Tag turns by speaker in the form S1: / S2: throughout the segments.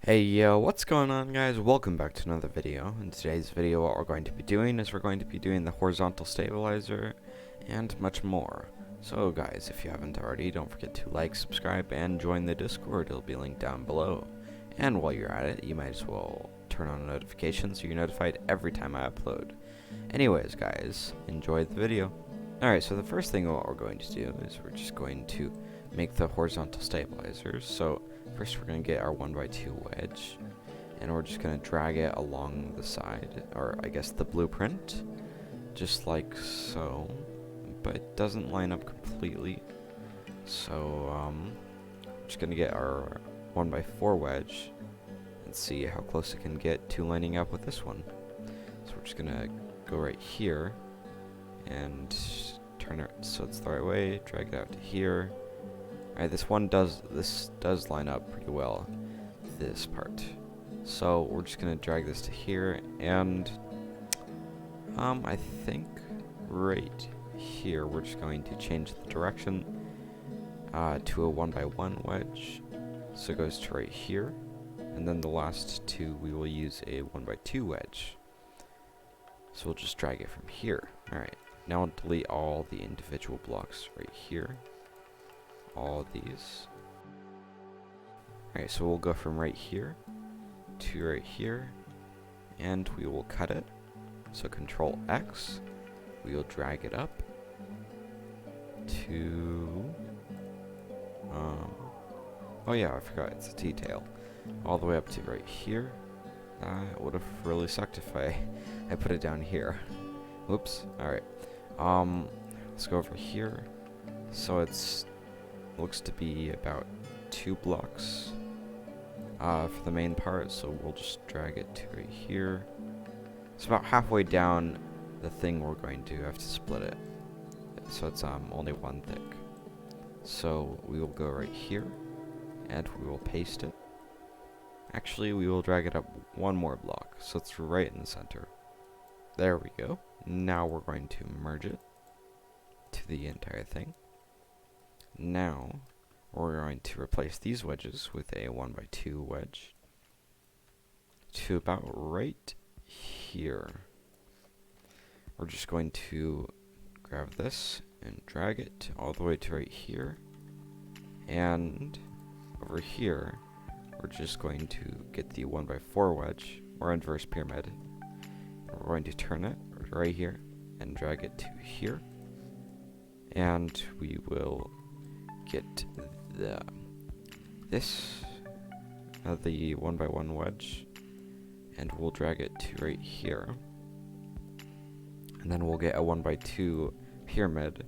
S1: Hey yo, what's going on guys? Welcome back to another video. In today's video what we're going to be doing is we're going to be doing the horizontal stabilizer and much more. So guys, if you haven't already, don't forget to like, subscribe, and join the Discord. It'll be linked down below. And while you're at it, you might as well turn on notifications so you're notified every time I upload. Anyways guys, enjoy the video. Alright, so the first thing what we're going to do is we're just going to make the horizontal stabilizers. So first we're going to get our 1x2 wedge, and we're just going to drag it along the side, or I guess the blueprint, just like so, but it doesn't line up completely. So we're just going to get our 1x4 wedge and see how close it can get to lining up with this one. So we're just going to go right here and turn it so it's the right way, drag it out to here. Alright, this does line up pretty well, this part. So we're just gonna drag this to here, and I think right here we're just going to change the direction to a 1x1 wedge. So it goes to right here, and then the last two we will use a 1x2 wedge. So we'll just drag it from here. Alright, now I'll delete all the individual blocks right here. All of these. Alright, so we'll go from right here to right here, and we will cut it. So Control X, we will drag it up to, oh yeah, I forgot, it's a T-tail. All the way up to right here. That would have really sucked if I put it down here. Whoops, alright. Let's go over here. So it's looks to be about 2 blocks for the main part, so we'll just drag it to right here. It's about halfway down the thing we're going to have to split it, so it's only 1 thick. So we will go right here and we will paste it. Actually, we will drag it up 1 more block, so it's right in the center. There we go. Now we're going to merge it to the entire thing. Now, we're going to replace these wedges with a 1x2 wedge to about right here. We're just going to grab this and drag it all the way to right here. And over here, we're just going to get the 1x4 wedge, or inverse pyramid. We're going to turn it right here and drag it to here. And we will get the 1x1 wedge, and we'll drag it to right here, and then we'll get a 1x2 pyramid.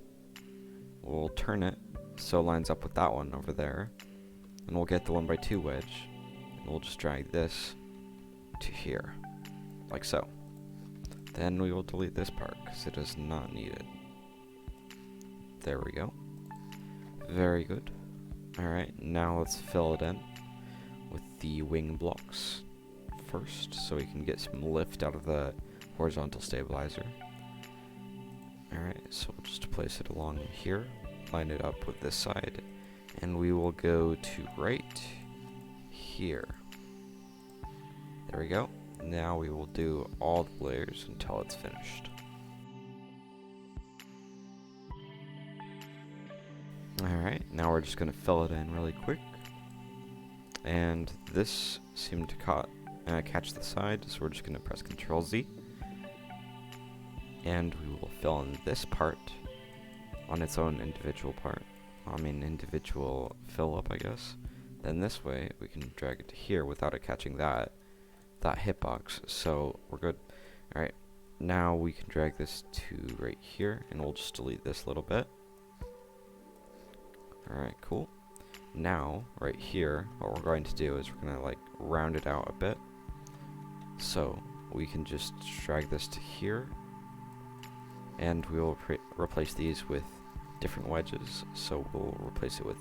S1: We'll turn it so it lines up with that one over there, and we'll get the 1x2 wedge, and we'll just drag this to here, like so. Then we will delete this part because it is not needed. There we go. Very good. Alright, now let's fill it in with the wing blocks first, so we can get some lift out of the horizontal stabilizer. Alright, so we'll just place it along here, line it up with this side, and we will go to right here. There we go. Now we will do all the layers until it's finished. Alright, now we're just going to fill it in really quick. And this seemed to catch the side, so we're just going to press Ctrl Z. And we will fill in this part on its own individual individual fill up, I guess. Then this way, we can drag it to here without it catching that hitbox, so we're good. Alright, now we can drag this to right here, and we'll just delete this little bit. Alright, cool. Now, right here, what we're going to do is we're going to round it out a bit. So, we can just drag this to here, and we will replace these with different wedges. So we'll replace it with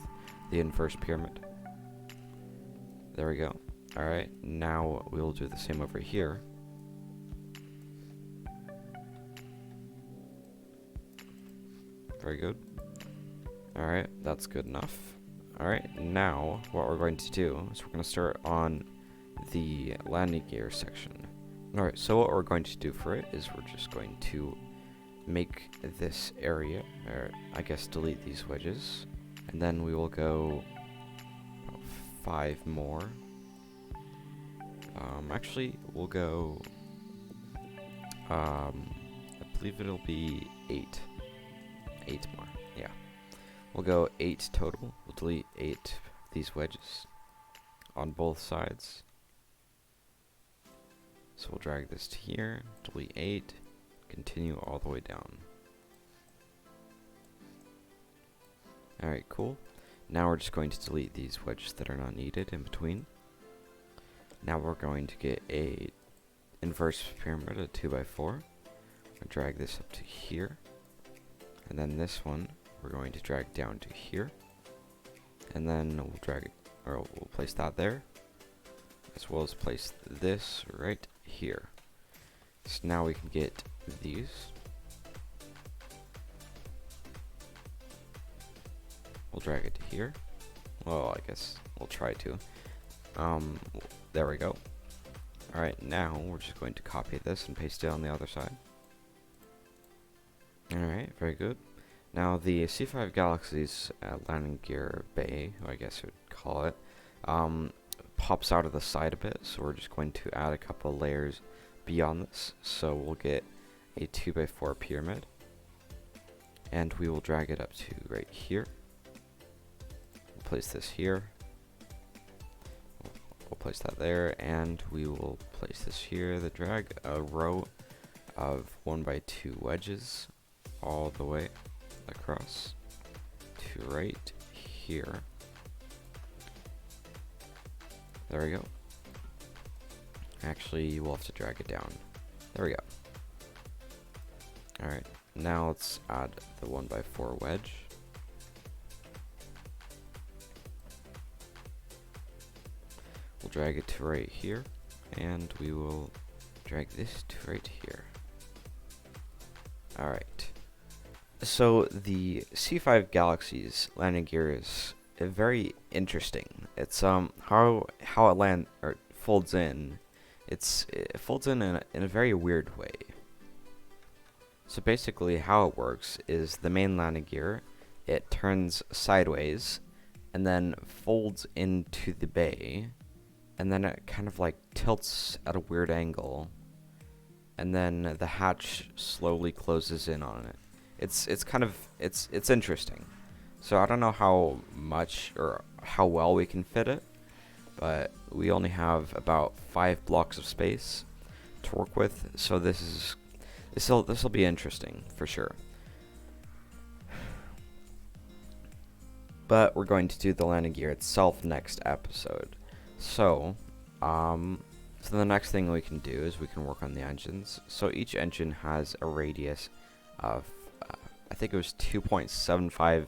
S1: the inverse pyramid. There we go. Alright, now we'll do the same over here. Very good. Alright, that's good enough. Alright, now what we're going to do is we're going to start on the landing gear section. Alright, so what we're going to do for it is we're just going to make this area, or I guess delete these wedges, and then we will go 5 more. Actually, we'll go, I believe it'll be 8. 8 more, yeah. We'll go 8 total. We'll delete 8 of these wedges on both sides. So we'll drag this to here, delete 8, continue all the way down. Alright, cool. Now we're just going to delete these wedges that are not needed in between. Now we're going to get a inverse pyramid, a 2x4. We'll drag this up to here. And then this one, we're going to drag down to here. And then we'll drag it, or we'll place that there. As well as place this right here. So now we can get these. We'll drag it to here. Well, I guess we'll try to. There we go. Alright, now we're just going to copy this and paste it on the other side. Alright, very good. Now the C5 Galaxy's landing gear bay, I guess you would call it, pops out of the side a bit, so we're just going to add a couple layers beyond this. So we'll get a 2x4 pyramid, and we will drag it up to right here. We'll place this here. We'll place that there, and we will place this here. The drag a row of 1x2 wedges all the way across to right here. There we go. Actually, we'll have to drag it down. There we go. Alright, now let's add the 1x4 wedge. We'll drag it to right here, and we will drag this to right here. Alright. So the C5 Galaxy's landing gear is very interesting. It's how it folds in. It folds in a very weird way. So basically how it works is the main landing gear, it turns sideways and then folds into the bay, and then it kind of like tilts at a weird angle, and then the hatch slowly closes in on it. It's interesting. So I don't know how much or how well we can fit it, but we only have about 5 blocks of space to work with, so this will be interesting for sure. But we're going to do the landing gear itself next episode. So the next thing we can do is we can work on the engines. So each engine has a radius of I think it was 2.75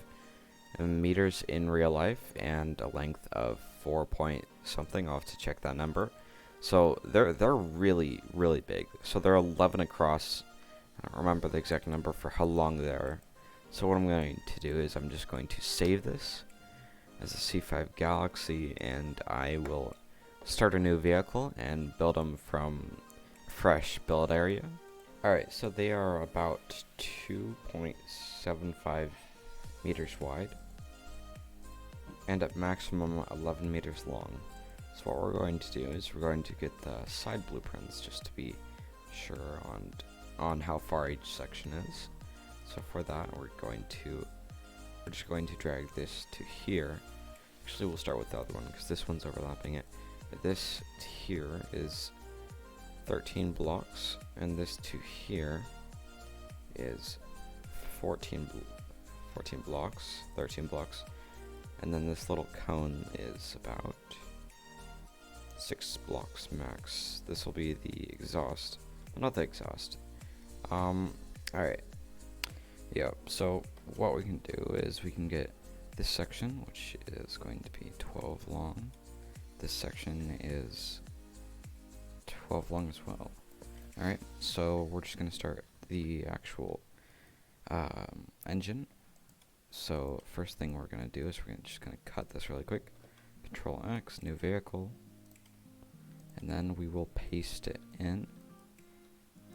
S1: meters in real life, and a length of 4 point something. I'll have to check that number. So they're really big. So they're 11 across. I don't remember the exact number for how long they are. So what I'm going to do is I'm just going to save this as a C5 Galaxy, and I will start a new vehicle and build them from fresh build area. Alright, so they are about 2.75 meters wide and at maximum 11 meters long. So what we're going to do is we're going to get the side blueprints just to be sure on how far each section is. So for that we're just going to drag this to here. Actually, we'll start with the other one because this one's overlapping it. This to here is 13 blocks, and this to here is 13 blocks, and then this little cone is about 6 blocks max. This will be the exhaust, well, not the exhaust. Alright, yeah, so what we can do is we can get this section, which is going to be 12 long. This section is 12 long as well. Alright, so we're just going to start the actual engine. So first thing we're going to do is we're just going to cut this really quick. Control X, new vehicle. and then we will paste it in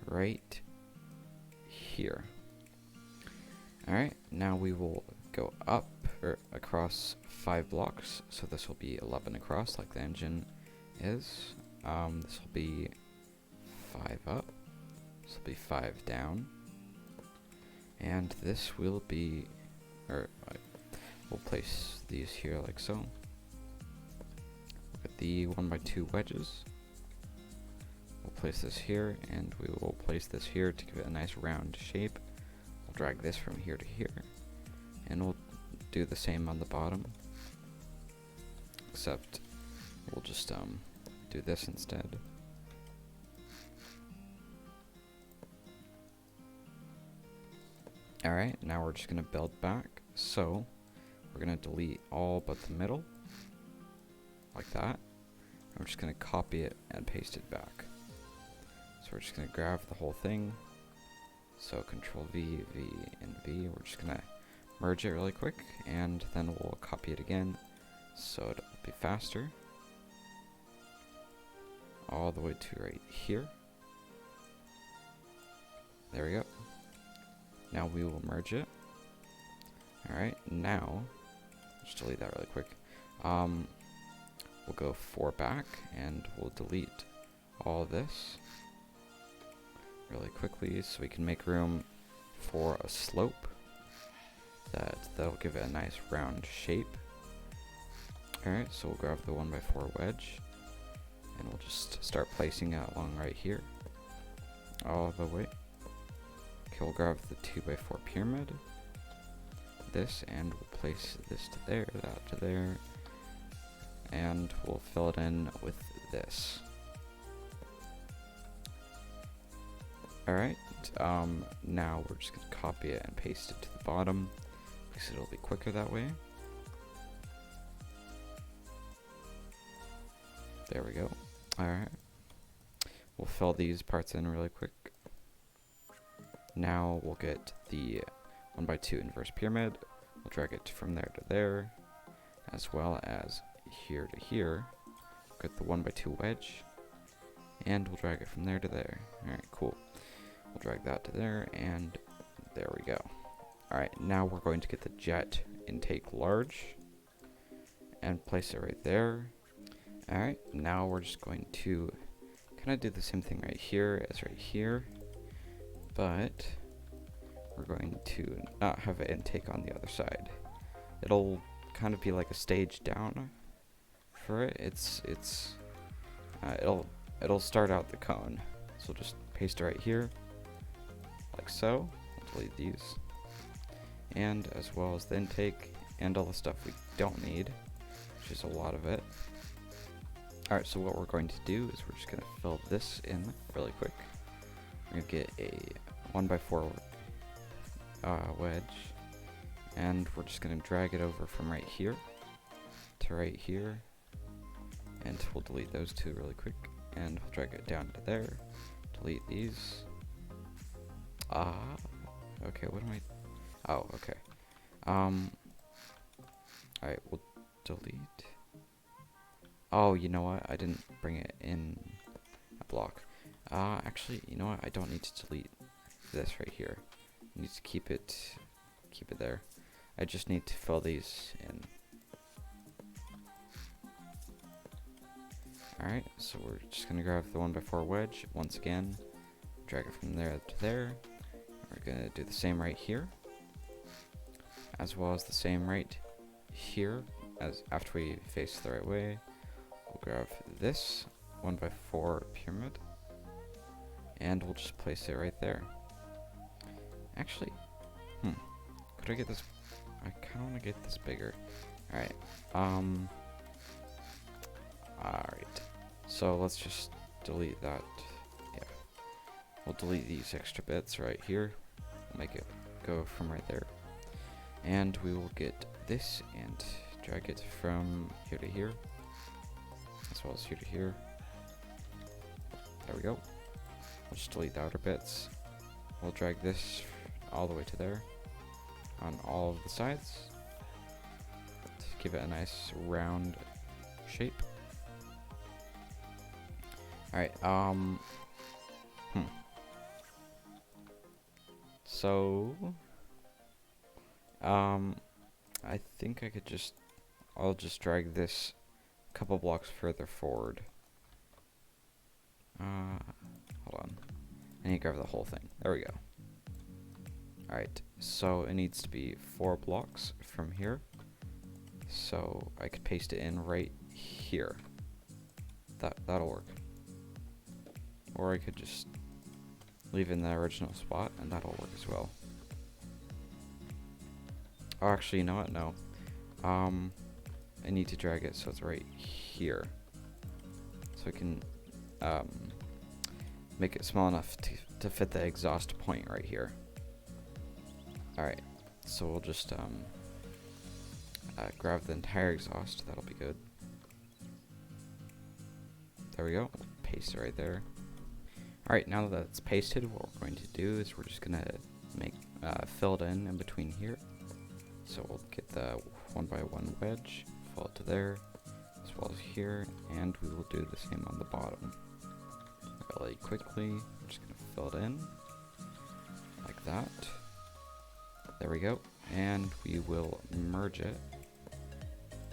S1: right here. Alright, now we will go up or across 5 blocks, so this will be 11 across like the engine is. This will be 5 up, this will be 5 down, and this will be, we'll place these here like so. Look at the 1x2 wedges. We'll place this here, and we will place this here to give it a nice round shape. We'll drag this from here to here, and we'll do the same on the bottom, except we'll just do this instead. Alright, now we're just going to build back. So we're going to delete all but the middle, like that. And we're just going to copy it and paste it back. So we're just going to grab the whole thing. So Control V, V, and V. We're just going to merge it really quick, and then we'll copy it again so it'll be faster. All the way to right here. There we go. Now we will merge it. Alright, now, just delete that really quick. We'll go 4 back, and we'll delete all this really quickly so we can make room for a slope that'll give it a nice round shape. Alright, so we'll grab the 1x4 wedge, and we'll just start placing it along right here, all the way. Okay, we'll grab the 2x4 pyramid, this, and we'll place this to there, that to there, and we'll fill it in with this. Alright, now we're just going to copy it and paste it to the bottom, because it'll be quicker that way. There we go. Alright. We'll fill these parts in really quick. Now we'll get the 1x2 inverse pyramid. We'll drag it from there to there, as well as here to here. Get the 1x2 wedge, and we'll drag it from there to there. Alright, cool. We'll drag that to there, and there we go. Alright, now we're going to get the jet intake large, and place it right there. Alright, now we're just going to kind of do the same thing right here as right here, but we're going to not have an intake on the other side. It'll kind of be like a stage down for it. It'll start out the cone. So we'll just paste it right here, like so. We'll delete these, and as well as the intake and all the stuff we don't need, which is a lot of it. Alright, so what we're going to do is we're just going to fill this in really quick. We're going to get a 1x4 wedge, and we're just going to drag it over from right here to right here, and we'll delete those two really quick, and we'll drag it down to there, delete these. Okay, what am I, oh, okay. Alright, we'll delete. Oh, you know what? I didn't bring it in a block. Actually, you know what? I don't need to delete this right here. I need to keep it there. I just need to fill these in. Alright, so we're just gonna grab the 1x4 wedge once again, drag it from there to there. We're gonna do the same right here, as well as the same right here, as after we face the right way. We'll grab this 1x4 pyramid, and we'll just place it right there. Actually, could I get this? I kind of want to get this bigger. Alright, alright, so let's just delete that. Yeah, we'll delete these extra bits right here. We'll make it go from right there, and we will get this and drag it from here to here, as well as here to here. There we go. We'll just delete the outer bits. We'll drag this all the way to there on all of the sides to give it a nice round shape. Alright, So, I think I could I'll just drag this a couple blocks further forward. Hold on. I need to grab the whole thing. There we go. Alright, so it needs to be 4 blocks from here. So I could paste it in right here. That'll work. Or I could just leave it in the original spot, and that'll work as well. Oh, actually, you know what? No. I need to drag it so it's right here. So I can make it small enough to fit the exhaust point right here. Alright, so we'll just grab the entire exhaust. That'll be good. There we go. Paste it right there. Alright, now that it's pasted, what we're going to do is we're just going to make fill it in between here. So we'll get the 1x1 wedge, fill it to there, as well as here, and we will do the same on the bottom. Really quickly, we're just going to fill it in, like that. There we go, and we will merge it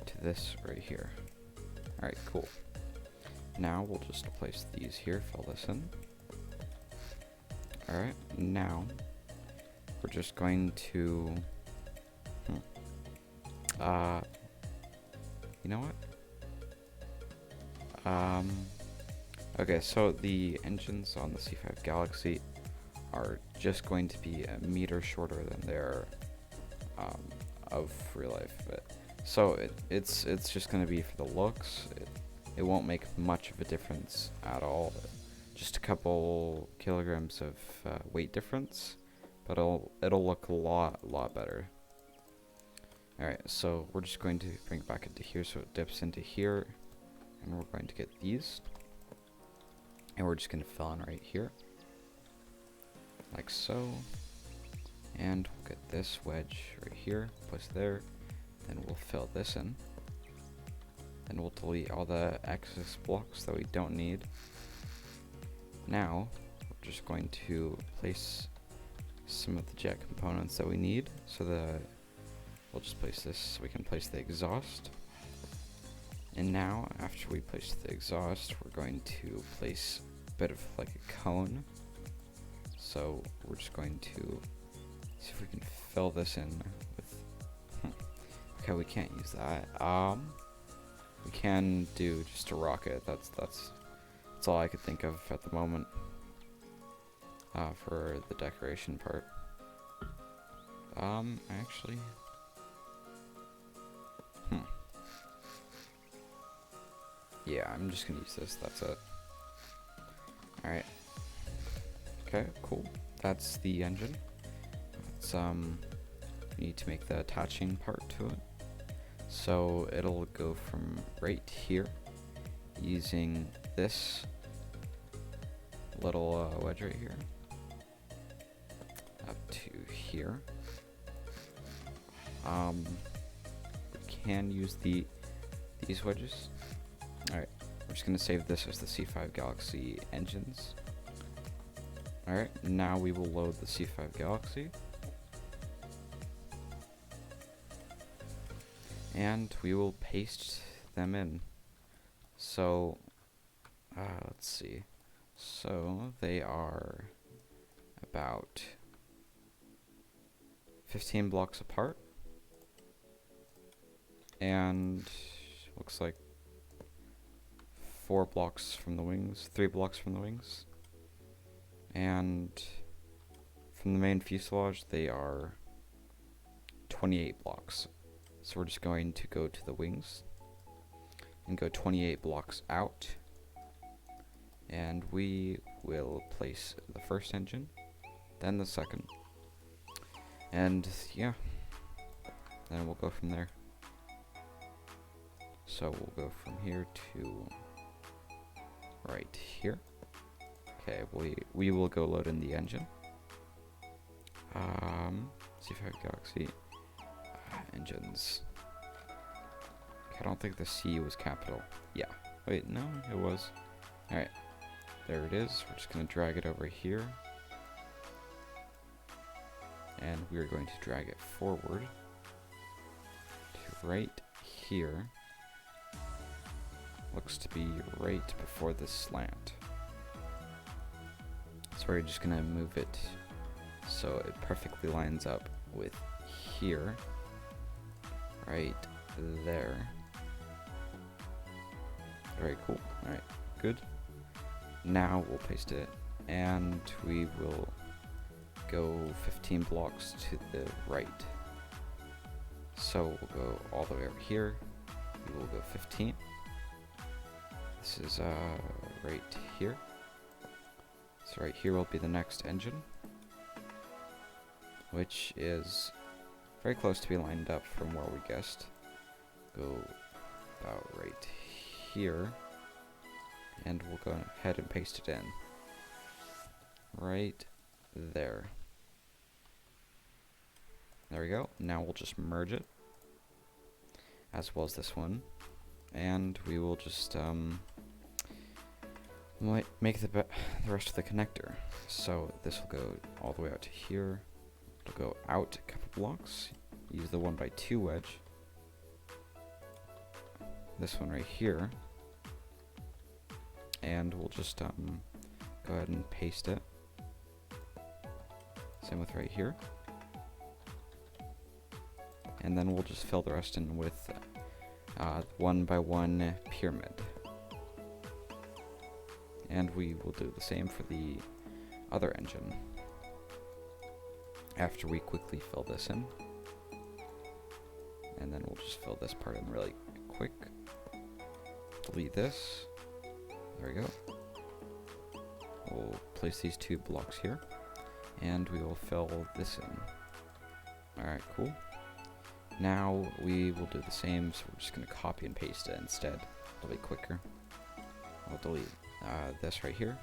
S1: to this right here. Alright, cool. Now we'll just place these here, fill this in. Alright, now we're just going to you know what? Okay, so the engines on the C5 Galaxy are just going to be a meter shorter than their of real life. So it's just going to be for the looks. It won't make much of a difference at all. Just a couple kilograms of weight difference, but it'll look a lot better. Alright, so we're just going to bring it back into here so it dips into here, and we're going to get these, and we're just going to fill in right here, like so, and we'll get this wedge right here, place there, then we'll fill this in, then we'll delete all the excess blocks that we don't need. Now, we're just going to place some of the jet components that we need, so we'll just place this so we can place the exhaust. And now, after we place the exhaust, we're going to place a bit of like a cone. So we're just going to see if we can fill this in with, okay, we can't use that. We can do just a rocket. That's all I could think of at the moment for the decoration part. Actually, yeah, I'm just gonna use this. That's it. Alright. Okay, cool. That's the engine. It's we need to make the attaching part to it. So it'll go from right here using this little wedge right here up to here. We can use these wedges. Alright, we're just going to save this as the C5 Galaxy engines. Alright, now we will load the C5 Galaxy. And we will paste them in. So, let's see. So, they are about 15 blocks apart. And looks like 4 blocks from the wings, 3 blocks from the wings. And from the main fuselage, they are 28 blocks. So we're just going to go to the wings and go 28 blocks out. And we will place the first engine, then the second. And yeah, then we'll go from there. So we'll go from here to right here. Okay, we will go load in the engine. C5 Galaxy engines. Okay, I don't think the C was capital. Yeah. Wait, no, it was. Alright. There it is. We're just going to drag it over here. And we're going to drag it forward to right here. Looks to be right before the slant. So we're just going to move it so it perfectly lines up with here. Right there. Very cool. Alright, good. Now we'll paste it, and we will go 15 blocks to the right. So we'll go all the way over here. We will go 15. This is right here. So right here will be the next engine, which is very close to be lined up from where we guessed. Go about right here, and we'll go ahead and paste it in. Right there. There we go. Now we'll just merge it, as well as this one, and we will just make the rest of the connector. So this will go all the way out to here. It'll go out a couple blocks. Use the 1x2 wedge. This one right here, and we'll just go ahead and paste it. Same with right here, and then we'll just fill the rest in with 1x1 pyramid. And we will do the same for the other engine after we quickly fill this in. And then we'll just fill this part in really quick. Delete this. There we go. We'll place these 2 blocks here, and we will fill this in. Alright, cool. Now we will do the same, so we're just going to copy and paste it instead. It'll be quicker. I'll delete this right here,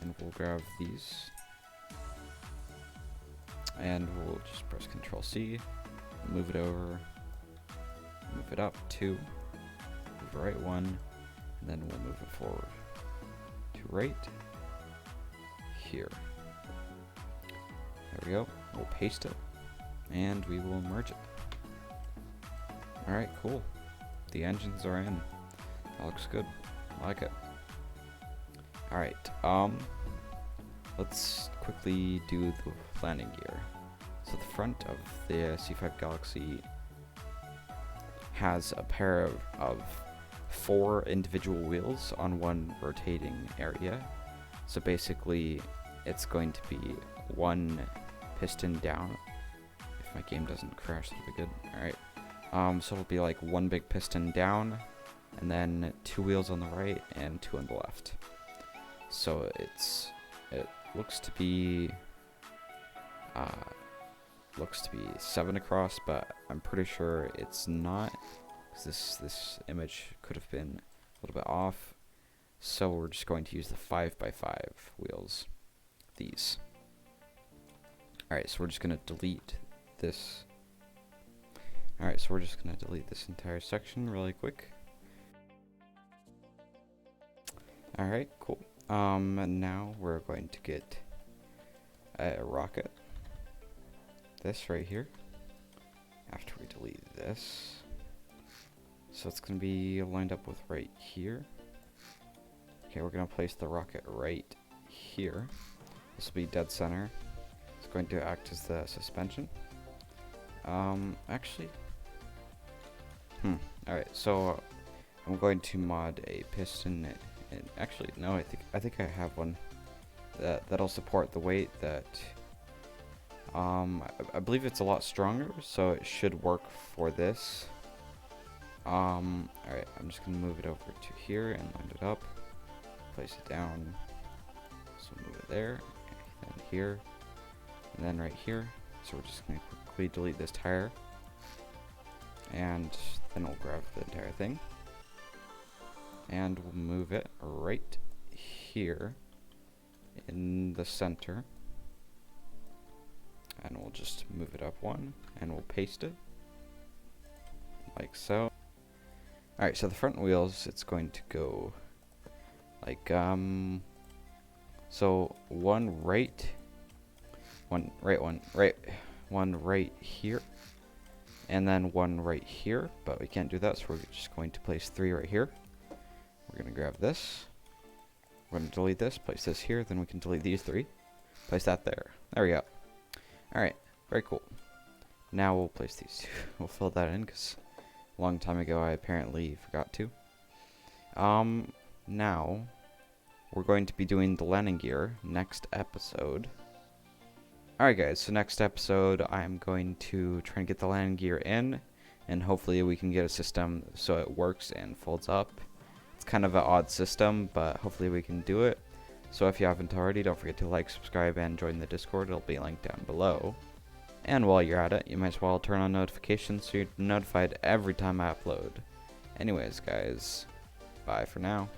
S1: and we'll grab these, and we'll just press Ctrl C, move it over, move it up 2, move it right 1, and then we'll move it forward to right here. There we go. We'll paste it, and we will merge it. Alright, cool. The engines are in. That looks good. I like it. Alright, let's quickly do the landing gear. So the front of the C5 Galaxy has a pair of 4 individual wheels on one rotating area. So basically, it's going to be 1 piston down. If my game doesn't crash, that'll be good. Alright. So it'll be like 1 big piston down, and then 2 wheels on the right and 2 on the left. So it looks to be 7 across, but I'm pretty sure it's not, because this image could have been a little bit off. So we're just going to use the 5x5 wheels. These. Alright, so we're just going to delete this. Alright, so we're just going to delete this entire section really quick. Alright, cool. And now we're going to get a rocket. This right here. After we delete this. So it's going to be lined up with right here. Okay, we're going to place the rocket right here. This will be dead center. It's going to act as the suspension. Actually. Alright, so I'm going to mod a piston. And actually, no, I think I have one that'll support the weight that. I believe it's a lot stronger, so it should work for this. Alright, I'm just gonna move it over to here and line it up. Place it down. So move it there, and then here, and then right here. So we're just gonna quickly delete this tire, and then we'll grab the entire thing, and we'll move it right here in the center, and we'll just move it up 1, and we'll paste it like so. Alright, so the front wheels, it's going to go Like, so one right here, and then one right here, but we can't do that, so we're just going to place 3 right here. We're going to grab this. We're going to delete this, place this here, then we can delete these 3. Place that there. There we go. Alright, very cool. Now we'll place these 2. We'll fill that in, because a long time ago I apparently forgot to. Now, we're going to be doing the landing gear next episode. Alright guys, so next episode I'm going to try and get the landing gear in, and hopefully we can get a system so it works and folds up. It's kind of an odd system, but hopefully we can do it. So if you haven't already, don't forget to like, subscribe, and join the Discord. It'll be linked down below. And while you're at it, you might as well turn on notifications so you're notified every time I upload. Anyways guys, bye for now.